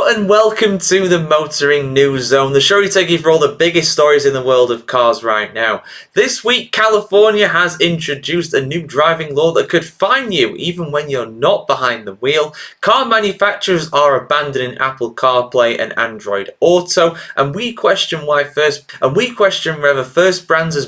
Hello and welcome to the Motoring News Zone, the show we take you for all the biggest stories in the world of cars right now. This week, California has introduced a new driving law that could fine you even when you're not behind the wheel. Car manufacturers are abandoning Apple CarPlay and Android Auto, and we question whether First Brands'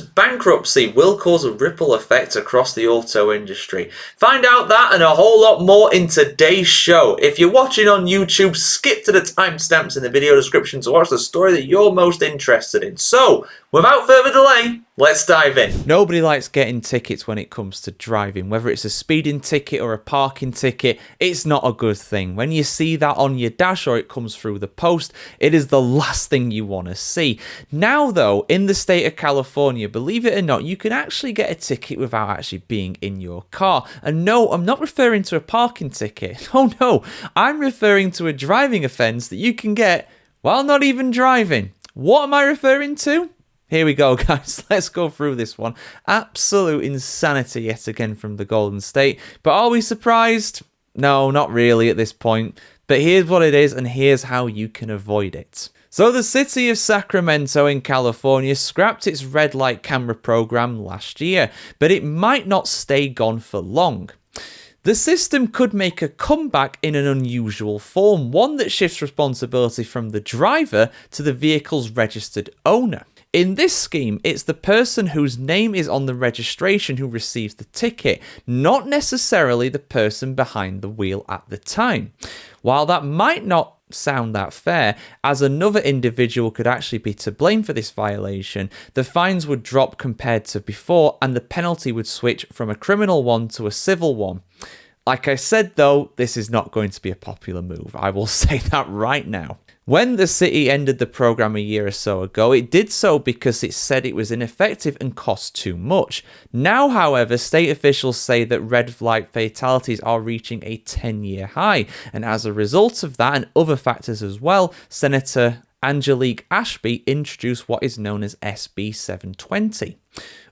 bankruptcy will cause a ripple effect across the auto industry. Find out that and a whole lot more in today's show. If you're watching on YouTube, skip to the timestamps in the video description to watch the story that you're most interested in. So, without further delay, let's dive in. Nobody likes getting tickets when it comes to driving. Whether it's a speeding ticket or a parking ticket, it's not a good thing. When you see that on your dash or it comes through the post, it is the last thing you want to see. Now though, in the state of California, believe it or not, you can actually get a ticket without actually being in your car. And no, I'm not referring to a parking ticket. Oh no, I'm referring to a driving offence that you can get while not even driving. What am I referring to? Here we go, guys. Let's go through this one. Absolute insanity yet again from the Golden State. But are we surprised? No, not really at this point. But here's what it is, and here's how you can avoid it. So the city of Sacramento in California scrapped its red light camera program last year, but it might not stay gone for long. The system could make a comeback in an unusual form, one that shifts responsibility from the driver to the vehicle's registered owner. In this scheme, it's the person whose name is on the registration who receives the ticket, not necessarily the person behind the wheel at the time. While that might not sound that fair, as another individual could actually be to blame for this violation, the fines would drop compared to before, and the penalty would switch from a criminal one to a civil one. Like I said though, this is not going to be a popular move. I will say that right now. When the city ended the program a year or so ago, it did so because it said it was ineffective and cost too much. Now, however, state officials say that red light fatalities are reaching a 10-year high. And as a result of that and other factors as well, Senator Angelique Ashby introduced what is known as SB 720.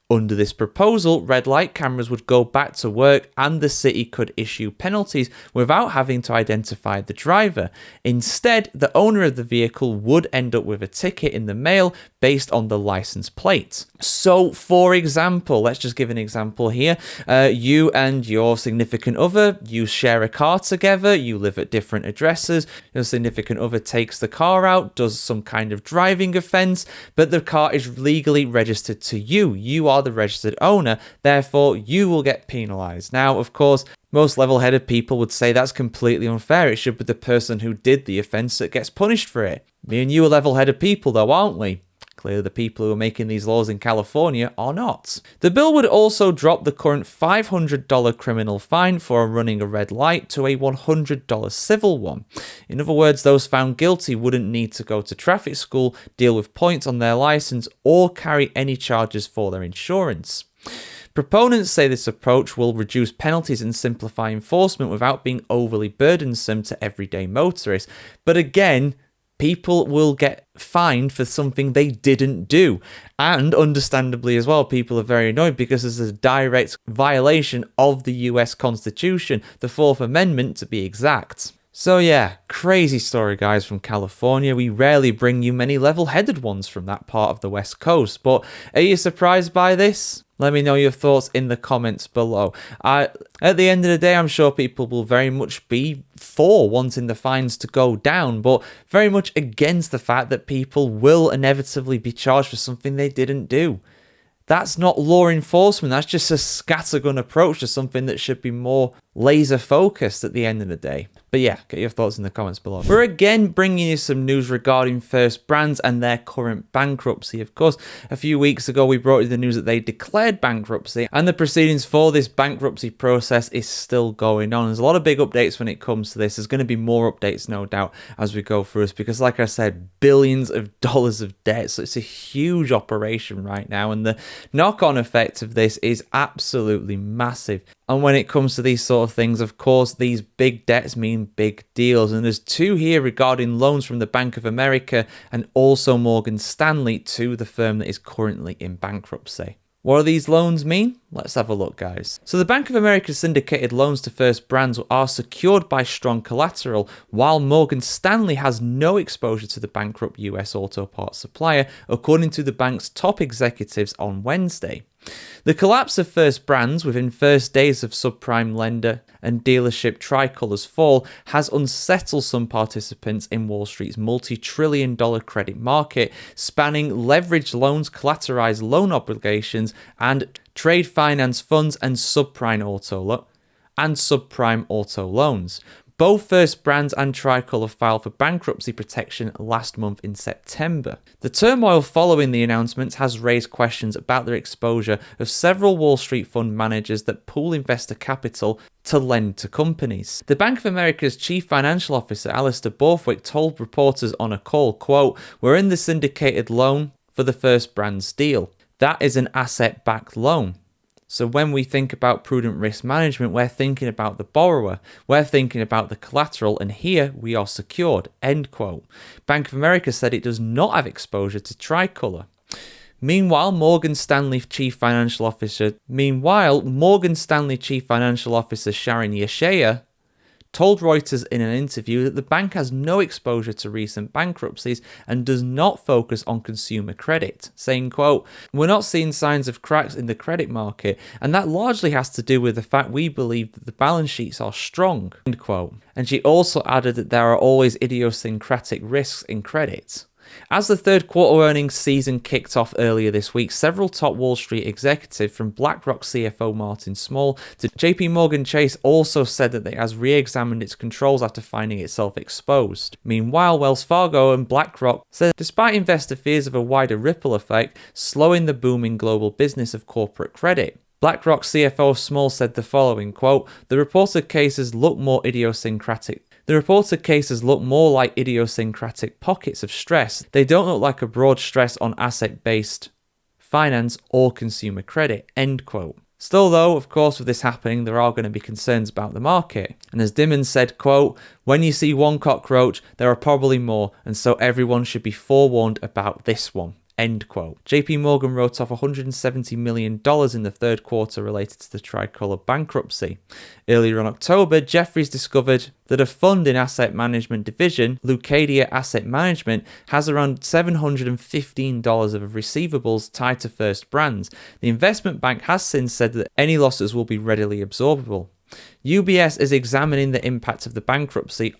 Under this proposal, red light cameras would go back to work and the city could issue penalties without having to identify the driver. Instead, the owner of the vehicle would end up with a ticket in the mail based on the license plate. So, for example, let's just give an example here. You and your significant other, you share a car together, you live at different addresses, your significant other takes the car out, does some kind of driving offence, but the car is legally registered to you. You are the registered owner, therefore you will get penalised. Now, of course, most level-headed people would say that's completely unfair. It should be the person who did the offence that gets punished for it. Me and you are level-headed people though, aren't we? Clearly the people who are making these laws in California are not. The bill would also drop the current $500 criminal fine for running a red light to a $100 civil one. In other words, those found guilty wouldn't need to go to traffic school, deal with points on their license, or carry any charges for their insurance. Proponents say this approach will reduce penalties and simplify enforcement without being overly burdensome to everyday motorists. But again, people will get fined for something they didn't do. And understandably as well, people are very annoyed because there's a direct violation of the US Constitution, the Fourth Amendment to be exact. So yeah, crazy story guys from California. We rarely bring you many level-headed ones from that part of the West Coast, but are you surprised by this? Let me know your thoughts in the comments below. At the end of the day, I'm sure people will very much be for wanting the fines to go down, but very much against the fact that people will inevitably be charged for something they didn't do. That's not law enforcement, that's just a scattergun approach to something that should be more laser focused at the end of the day. But yeah, get your thoughts in the comments below. We're again bringing you some news regarding First Brands and their current bankruptcy. Of course, a few weeks ago we brought you the news that they declared bankruptcy, and the proceedings for this bankruptcy process is still going on. There's a lot of big updates when it comes to this. There's going to be more updates, no doubt, as we go through this, because like I said, billions of dollars of debt. So it's a huge operation right now, and the knock-on effect of this is absolutely massive. And when it comes to these sort of things, of course, these big debts mean big deals. And there's two here regarding loans from the Bank of America and also Morgan Stanley to the firm that is currently in bankruptcy. What do these loans mean? Let's have a look, guys. So the Bank of America syndicated loans to First Brands are secured by strong collateral, while Morgan Stanley has no exposure to the bankrupt US auto parts supplier, according to the bank's top executives on Wednesday. The collapse of First Brands within first days of subprime lender and dealership Tricolor's fall has unsettled some participants in Wall Street's multi-trillion-dollar credit market, spanning leveraged loans, collateralized loan obligations, and trade finance funds and subprime auto loans. Both First Brands and Tricolor filed for bankruptcy protection last month in September. The turmoil following the announcements has raised questions about the exposure of several Wall Street fund managers that pool investor capital to lend to companies. The Bank of America's chief financial officer, Alistair Borthwick, told reporters on a call, quote, "We're in the syndicated loan for the First Brands deal. That is an asset-backed loan. So when we think about prudent risk management, we're thinking about the borrower, we're thinking about the collateral, and here we are secured," end quote. Bank of America said it does not have exposure to Tricolor. Meanwhile, Morgan Stanley Chief Financial Officer Sharon Yeshaya told Reuters in an interview that the bank has no exposure to recent bankruptcies and does not focus on consumer credit, saying, quote, "We're not seeing signs of cracks in the credit market, and that largely has to do with the fact we believe that the balance sheets are strong," end quote. And she also added that there are always idiosyncratic risks in credit. As the third quarter earnings season kicked off earlier this week, several top Wall Street executives, from BlackRock CFO Martin Small to JP Morgan Chase, also said that it has re-examined its controls after finding itself exposed. Meanwhile, Wells Fargo and BlackRock said despite investor fears of a wider ripple effect, slowing the booming global business of corporate credit. BlackRock CFO Small said the following, quote, The reported cases look more like idiosyncratic pockets of stress. They don't look like a broad stress on asset-based finance or consumer credit," end quote. Still though, of course, with this happening, there are going to be concerns about the market. And as Dimon said, quote, "When you see one cockroach, there are probably more, and so everyone should be forewarned about this one," end quote. JP Morgan wrote off $170 million in the third quarter related to the Tricolor bankruptcy. Earlier in October, Jefferies discovered that a fund in asset management division, Leucadia Asset Management, has around $715 of receivables tied to First Brands. The investment bank has since said that any losses will be readily absorbable. UBS is examining the impact of the bankruptcy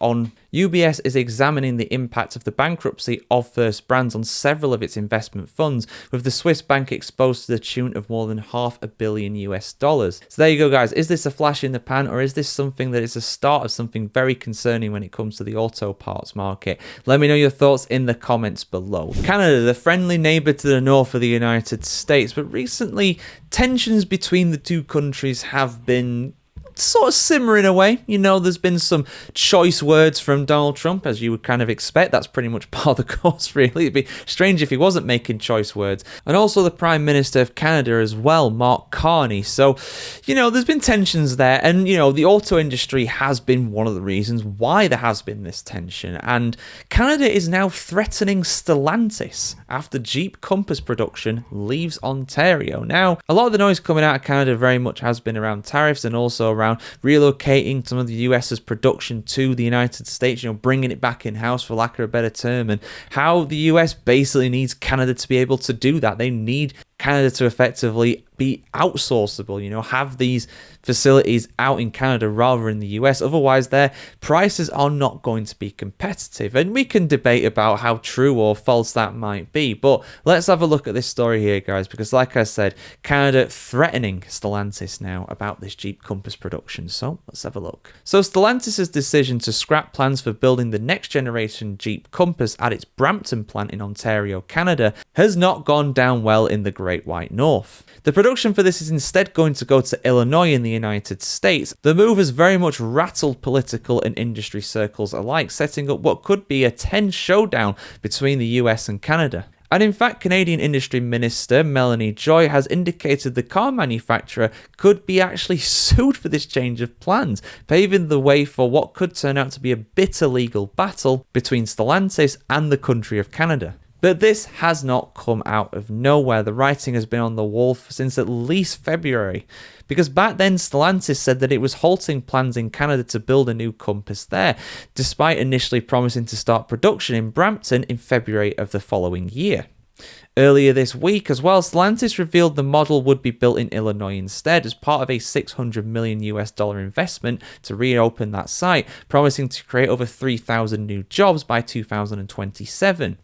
of First Brands on several of its investment funds, with the Swiss bank exposed to the tune of more than $500 million. So there you go, guys. Is this a flash in the pan, or is this something that is a start of something very concerning when it comes to the auto parts market? Let me know your thoughts in the comments below. Canada, the friendly neighbor to the north of the United States, but recently tensions between the two countries have been sort of simmering away. You know, there's been some choice words from Donald Trump, as you would kind of expect. That's pretty much part of the course, really. It'd be strange if he wasn't making choice words. And also the Prime Minister of Canada as well, Mark Carney. So, you know, there's been tensions there. And, you know, the auto industry has been one of the reasons why there has been this tension. And Canada is now threatening Stellantis after Jeep Compass production leaves Ontario. Now, a lot of the noise coming out of Canada very much has been around tariffs and also around relocating some of the US's production to the United States, you know, bringing it back in-house, for lack of a better term, and how the US basically needs Canada to be able to do that. They need Canada to effectively be outsourceable, you know, have these facilities out in Canada rather than the US. Otherwise, their prices are not going to be competitive. And we can debate about how true or false that might be. But let's have a look at this story here, guys, because like I said, Canada threatening Stellantis now about this Jeep Compass production. So let's have a look. So Stellantis' decision to scrap plans for building the next generation Jeep Compass at its Brampton plant in Ontario, Canada, has not gone down well in the Great White North. The production for this is instead going to go to Illinois in the United States. The move has very much rattled political and industry circles alike, setting up what could be a tense showdown between the US and Canada. And in fact, Canadian Industry Minister Melanie Joy has indicated the car manufacturer could be actually sued for this change of plans, paving the way for what could turn out to be a bitter legal battle between Stellantis and the country of Canada. But this has not come out of nowhere. The writing has been on the wall since at least February. Because back then, Stellantis said that it was halting plans in Canada to build a new Compass there, despite initially promising to start production in Brampton in February of the following year. Earlier this week as well, Stellantis revealed the model would be built in Illinois instead as part of a $600 million investment to reopen that site, promising to create over 3,000 new jobs by 2027.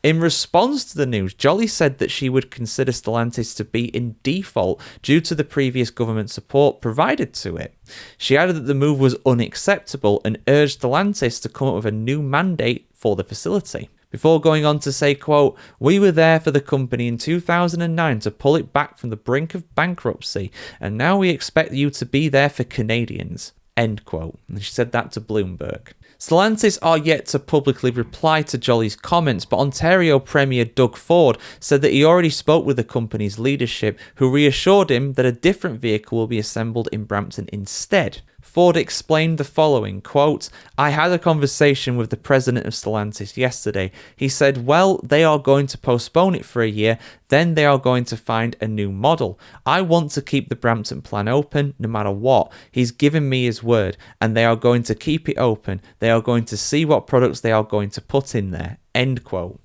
In response to the news, Jolly said that she would consider Stellantis to be in default due to the previous government support provided to it. She added that the move was unacceptable and urged Stellantis to come up with a new mandate for the facility. Before going on to say, quote, "We were there for the company in 2009 to pull it back from the brink of bankruptcy, and now we expect you to be there for Canadians." End quote. And she said that to Bloomberg. Stellantis are yet to publicly reply to Jolly's comments, but Ontario Premier Doug Ford said that he already spoke with the company's leadership, who reassured him that a different vehicle will be assembled in Brampton instead. Ford explained the following, quote, "I had a conversation with the president of Stellantis yesterday. He said, well, they are going to postpone it for a year, then they are going to find a new model. I want to keep the Brampton plan open no matter what. He's given me his word, and they are going to keep it open. They are going to see what products they are going to put in there." End quote.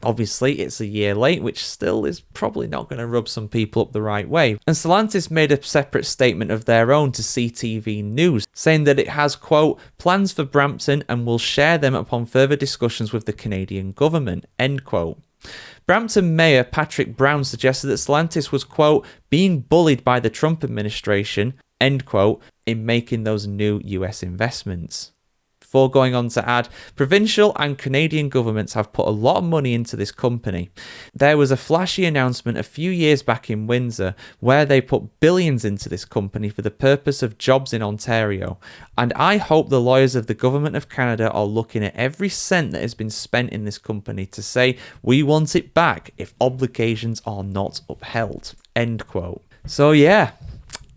Obviously, it's a year late, which still is probably not going to rub some people up the right way. And Stellantis made a separate statement of their own to CTV News, saying that it has, quote, "plans for Brampton and will share them upon further discussions with the Canadian government," end quote. Brampton Mayor Patrick Brown suggested that Stellantis was, quote, "being bullied by the Trump administration," end quote, in making those new US investments. Before going on to add, provincial and Canadian governments have put a lot of money into this company. There was a flashy announcement a few years back in Windsor where they put billions into this company for the purpose of jobs in Ontario. And I hope the lawyers of the Government of Canada are looking at every cent that has been spent in this company to say, we want it back if obligations are not upheld. End quote. So yeah.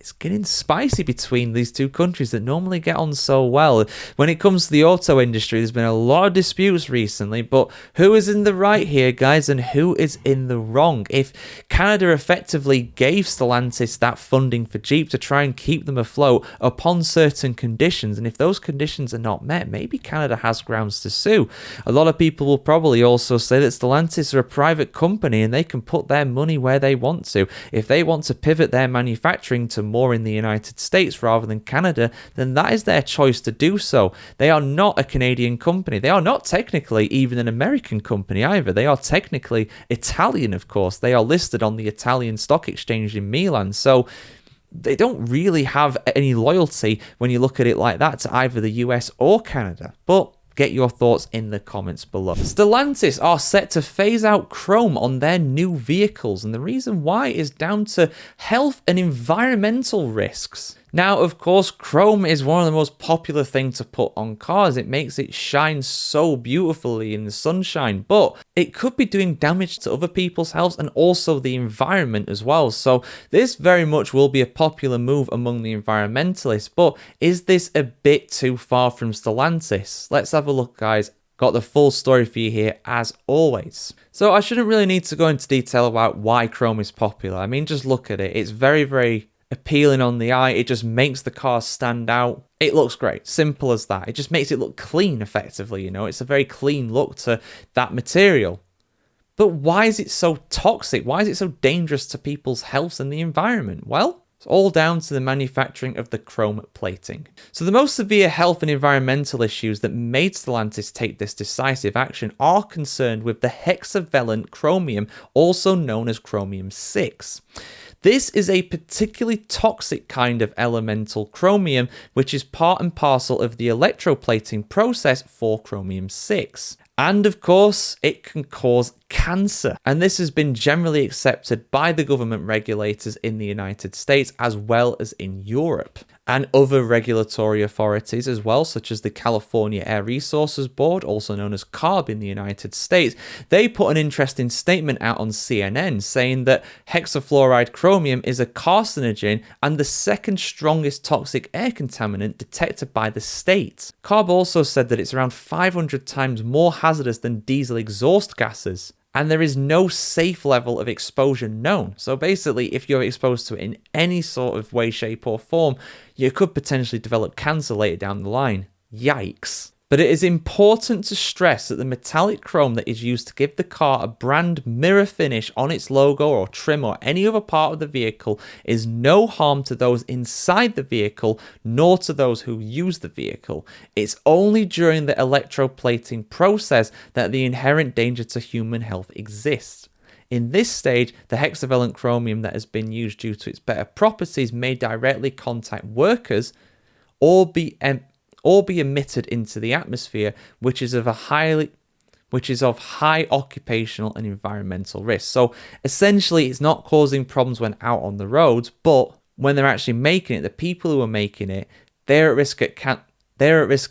It's getting spicy between these two countries that normally get on so well. When it comes to the auto industry, there's been a lot of disputes recently, but who is in the right here, guys, and who is in the wrong? If Canada effectively gave Stellantis that funding for Jeep to try and keep them afloat upon certain conditions, and if those conditions are not met, maybe Canada has grounds to sue. A lot of people will probably also say that Stellantis are a private company and they can put their money where they want to. If they want to pivot their manufacturing to more in the United States rather than Canada, then that is their choice to do so. They are not a Canadian company. They are not technically even an American company either. They are technically Italian, of course. They are listed on the Italian stock exchange in Milan. So they don't really have any loyalty when you look at it like that to either the US or Canada. But get your thoughts in the comments below. Stellantis are set to phase out chrome on their new vehicles, and the reason why is down to health and environmental risks. Now, of course, chrome is one of the most popular things to put on cars. It makes it shine so beautifully in the sunshine, but it could be doing damage to other people's health and also the environment as well. So this very much will be a popular move among the environmentalists, but is this a bit too far from Stellantis? Let's have a look, guys. Got the full story for you here, as always. So I shouldn't really need to go into detail about why chrome is popular. I mean, just look at it. It's very, very appealing on the eye. It just makes the car stand out. It looks great. Simple as that. It just makes it look clean, effectively, you know. It's a very clean look to that material. But why is it so toxic? Why is it so dangerous to people's health and the environment? Well, it's all down to the manufacturing of the chrome plating. So the most severe health and environmental issues that made Stellantis take this decisive action are concerned with the hexavalent chromium, also known as chromium-6. This is a particularly toxic kind of elemental chromium, which is part and parcel of the electroplating process for chromium-6. And of course, it can cause cancer. And this has been generally accepted by the government regulators in the United States as well as in Europe. And other regulatory authorities as well, such as the California Air Resources Board, also known as CARB in the United States, they put an interesting statement out on CNN saying that hexafluoride chromium is a carcinogen and the second strongest toxic air contaminant detected by the state. CARB also said that it's around 500 times more hazardous than diesel exhaust gases. and there is no safe level of exposure known. So basically, if you're exposed to it in any sort of way, shape, or form, you could potentially develop cancer later down the line. Yikes. But it is important to stress that the metallic chrome that is used to give the car a brand mirror finish on its logo or trim or any other part of the vehicle is no harm to those inside the vehicle nor to those who use the vehicle. It's only during the electroplating process that the inherent danger to human health exists. In this stage, the hexavalent chromium that has been used due to its better properties may directly contact workers or be emitted into the atmosphere, which is of high occupational and environmental risk. So essentially, it's not causing problems when out on the roads, but when they're actually making it, the people who are making it, they're at risk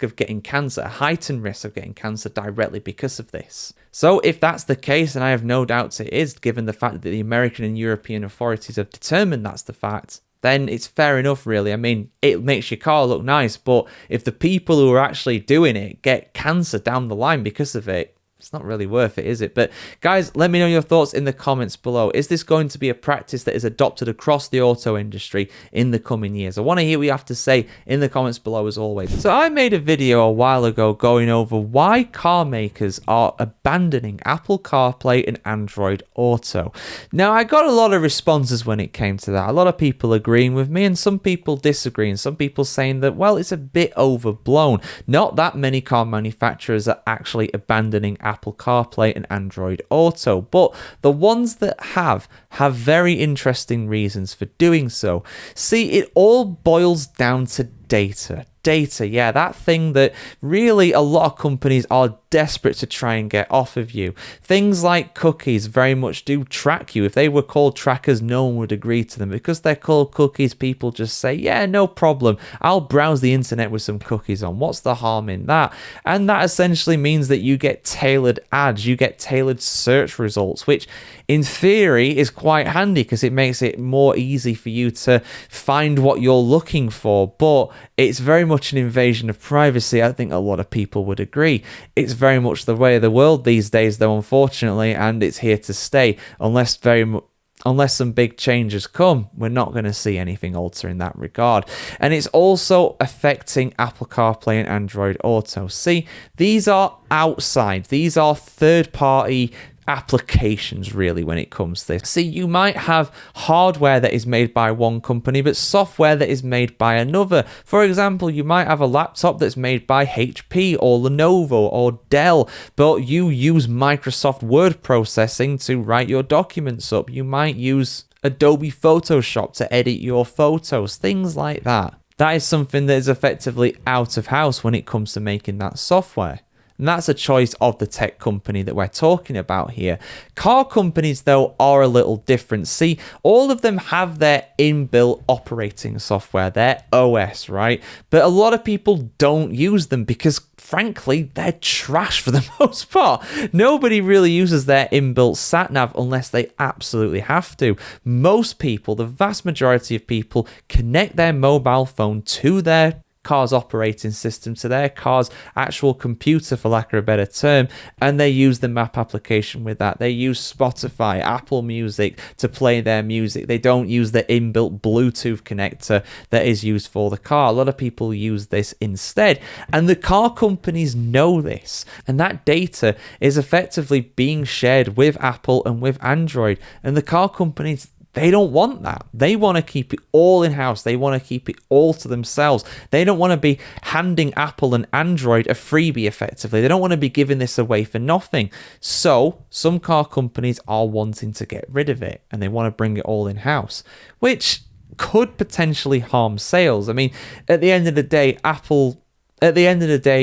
of getting cancer, a heightened risk of getting cancer directly because of this. So if that's the case, and I have no doubts it is, given the fact that the American and European authorities have determined that's the fact, then it's fair enough, really. I mean, it makes your car look nice, but if the people who are actually doing it get cancer down the line because of it, it's not really worth it, is it? But guys, let me know your thoughts in the comments below. Is this going to be a practice that is adopted across the auto industry in the coming years? I want to hear what you have to say in the comments below as always. So I made a video a while ago going over why car makers are abandoning Apple CarPlay and Android Auto. Now, I got a lot of responses when it came to that. A lot of people agreeing with me and some people disagreeing. Some people saying that, well, it's a bit overblown. Not that many car manufacturers are actually abandoning Apple CarPlay and Android Auto, but the ones that have very interesting reasons for doing so. See, it all boils down to data. Yeah, that thing that really a lot of companies are desperate to try and get off of you. Things like cookies very much do track you. If they were called trackers, no one would agree to them. Because they're called cookies, people just say, yeah, no problem. I'll browse the internet with some cookies on. What's the harm in that? And that essentially means that you get tailored ads, you get tailored search results, which in theory is quite handy because it makes it more easy for you to find what you're looking for. But it's very much an invasion of privacy. I think a lot of people would agree. It's very much the way of the world these days, though, unfortunately, and it's here to stay. Unless some big changes come, we're not going to see anything alter in that regard. And it's also affecting Apple CarPlay and Android Auto. See, these are outside. These are third-party applications, really, when it comes to this. See, you might have hardware that is made by one company but software that is made by another. For example, you might have a laptop that's made by HP or Lenovo or Dell, but you use Microsoft Word processing to write your documents up. You might use Adobe Photoshop to edit your photos, things like that. That is something that is effectively out of house when it comes to making that software. And that's a choice of the tech company that we're talking about here. Car companies, though, are a little different. See, all of them have their inbuilt operating software, their OS, right? But a lot of people don't use them because, frankly, they're trash for the most part. Nobody really uses their inbuilt sat-nav unless they absolutely have to. Most people, the vast majority of people, connect their mobile phone to their car's operating system, to their car's actual computer, for lack of a better term, and they use the map application with that. They use Spotify, Apple Music to play their music. They don't use the inbuilt Bluetooth connector that is used for the car. A lot of people use this instead, and the car companies know this, and that data is effectively being shared with Apple and with Android, and the car companies, they don't want that. They want to keep it all in-house. They want to keep it all to themselves. They don't want to be handing Apple and Android a freebie, effectively. They don't want to be giving this away for nothing. So some car companies are wanting to get rid of it, and they want to bring it all in-house, which could potentially harm sales. I mean, at the end of the day,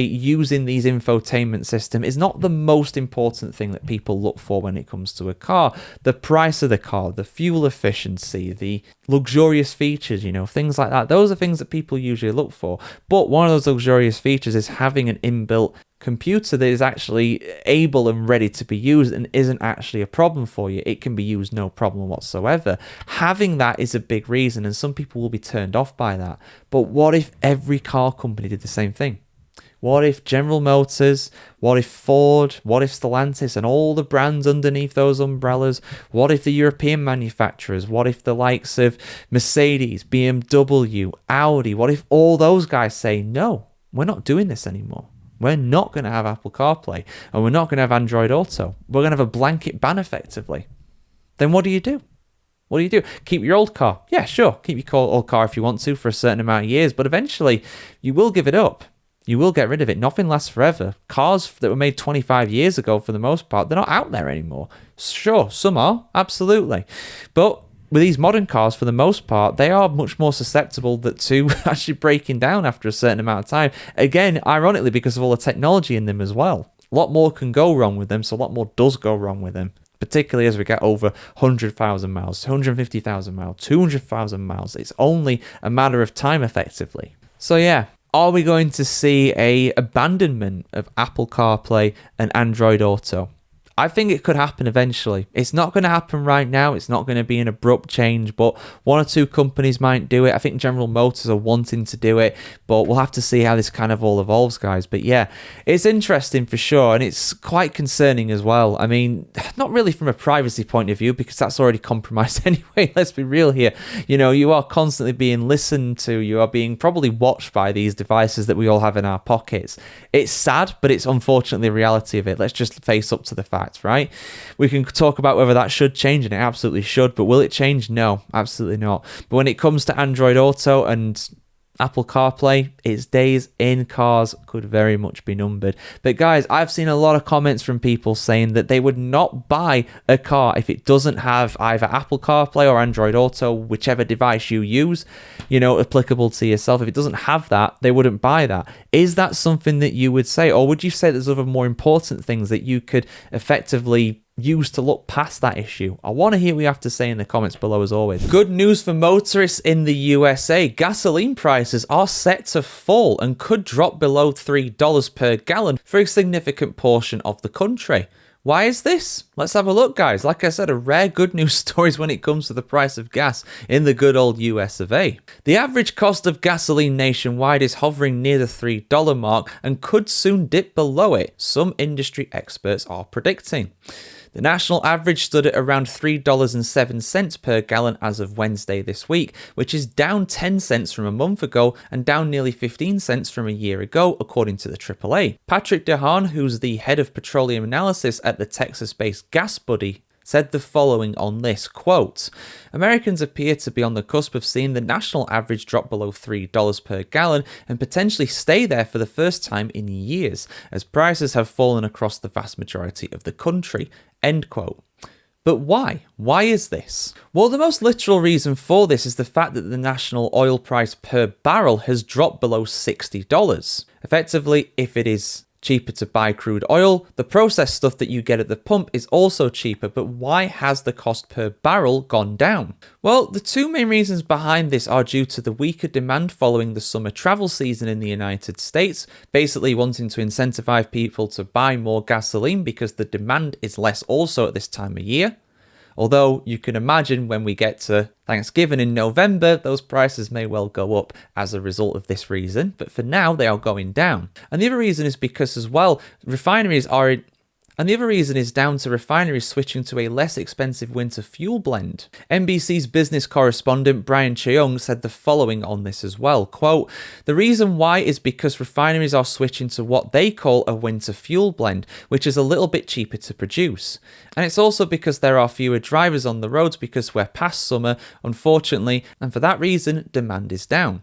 using these infotainment system is not the most important thing that people look for when it comes to a car. The price of the car, the fuel efficiency, the luxurious features, things like that. Those are things that people usually look for. But one of those luxurious features is having an inbuilt computer that is actually able and ready to be used and isn't actually a problem for you. It can be used no problem whatsoever. Having that is a big reason, and some people will be turned off by that. But what if every car company did the same thing? What if General Motors, what if Ford, what if Stellantis and all the brands underneath those umbrellas? What if the European manufacturers? What if the likes of Mercedes, BMW, Audi? What if all those guys say, no, we're not doing this anymore? We're not going to have Apple CarPlay and we're not going to have Android Auto. We're going to have a blanket ban effectively. Then what do you do? What do you do? Keep your old car? Yeah, sure. Keep your old car if you want to for a certain amount of years, but eventually you will give it up. You will get rid of it. Nothing lasts forever. Cars that were made 25 years ago, for the most part, they're not out there anymore. Sure, some are, absolutely. But with these modern cars, for the most part, they are much more susceptible to actually breaking down after a certain amount of time. Again, ironically, because of all the technology in them as well. A lot more can go wrong with them, so a lot more does go wrong with them. Particularly as we get over 100,000 miles, 150,000 miles, 200,000 miles. It's only a matter of time, effectively. So yeah, are we going to see a abandonment of Apple CarPlay and Android Auto? I think it could happen eventually. It's not going to happen right now. It's not going to be an abrupt change, but one or two companies might do it. I think General Motors are wanting to do it, but we'll have to see how this kind of all evolves, guys. But yeah, it's interesting for sure, and it's quite concerning as well. I mean, not really from a privacy point of view, because that's already compromised anyway. Let's be real here. You know, you are constantly being listened to. You are being probably watched by these devices that we all have in our pockets. It's sad, but it's unfortunately the reality of it. Let's just face up to the fact. Right? We can talk about whether that should change, and it absolutely should, but will it change? No, absolutely not. But when it comes to Android Auto and Apple CarPlay, its days in cars could very much be numbered. But guys, I've seen a lot of comments from people saying that they would not buy a car if it doesn't have either Apple CarPlay or Android Auto, whichever device you use, you know, applicable to yourself. If it doesn't have that, they wouldn't buy that. Is that something that you would say? Or would you say there's other more important things that you could effectively use to look past that issue? I want to hear what you have to say in the comments below as always. Good news for motorists in the USA. Gasoline prices are set to fall and could drop below $3 per gallon for a significant portion of the country. Why is this? Let's have a look, guys. Like I said, a rare good news stories when it comes to the price of gas in the good old US of A. The average cost of gasoline nationwide is hovering near the $3 mark and could soon dip below it, some industry experts are predicting. The national average stood at around $3.07 per gallon as of Wednesday this week, which is down 10 cents from a month ago and down nearly 15 cents from a year ago, according to the AAA. Patrick DeHaan, who's the head of petroleum analysis at the Texas-based Gas Buddy, said the following on this, quote, Americans appear to be on the cusp of seeing the national average drop below $3 per gallon and potentially stay there for the first time in years, as prices have fallen across the vast majority of the country, end quote. But why? Why is this? Well, the most literal reason for this is the fact that the national oil price per barrel has dropped below $60. Effectively, if it is cheaper to buy crude oil, the processed stuff that you get at the pump is also cheaper, but why has the cost per barrel gone down? Well, the two main reasons behind this are due to the weaker demand following the summer travel season in the United States, basically wanting to incentivize people to buy more gasoline because the demand is less also at this time of year. Although you can imagine when we get to Thanksgiving in November, those prices may well go up as a result of this reason, but for now they are going down. And the other reason is because as well, down to refineries switching to a less expensive winter fuel blend. NBC's business correspondent Brian Cheung said the following on this as well, quote, the reason why is because refineries are switching to what they call a winter fuel blend, which is a little bit cheaper to produce. And it's also because there are fewer drivers on the roads because we're past summer, unfortunately, and for that reason, demand is down.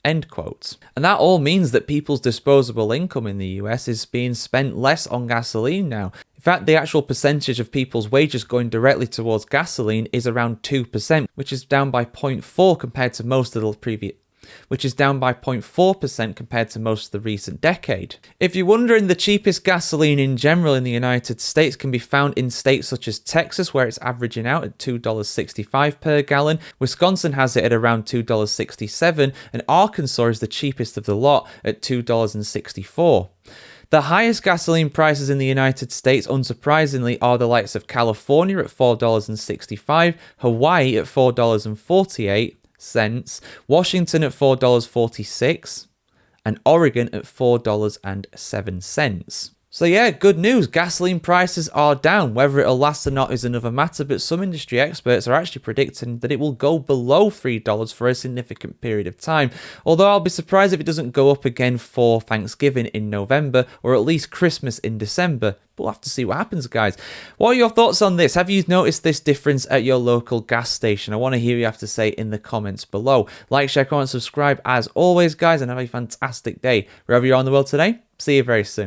End quote. And that all means that people's disposable income in the US is being spent less on gasoline now. In fact, the actual percentage of people's wages going directly towards gasoline is around 2%, which is down by 0.4 compared to most of the previous which is down by 0.4% compared to most of the recent decade. If you're wondering, the cheapest gasoline in general in the United States can be found in states such as Texas, where it's averaging out at $2.65 per gallon. Wisconsin has it at around $2.67, and Arkansas is the cheapest of the lot at $2.64. The highest gasoline prices in the United States, unsurprisingly, are the likes of California at $4.65, Hawaii at $4.48, Washington at $4.46, and Oregon at $4.07. So yeah, good news. Gasoline prices are down. Whether it'll last or not is another matter, but some industry experts are actually predicting that it will go below $3 for a significant period of time. Although I'll be surprised if it doesn't go up again for Thanksgiving in November, or at least Christmas in December. But we'll have to see what happens, guys. What are your thoughts on this? Have you noticed this difference at your local gas station? I want to hear what you have to say in the comments below. Like, share, comment, subscribe as always, guys, and have a fantastic day wherever you are in the world today. See you very soon.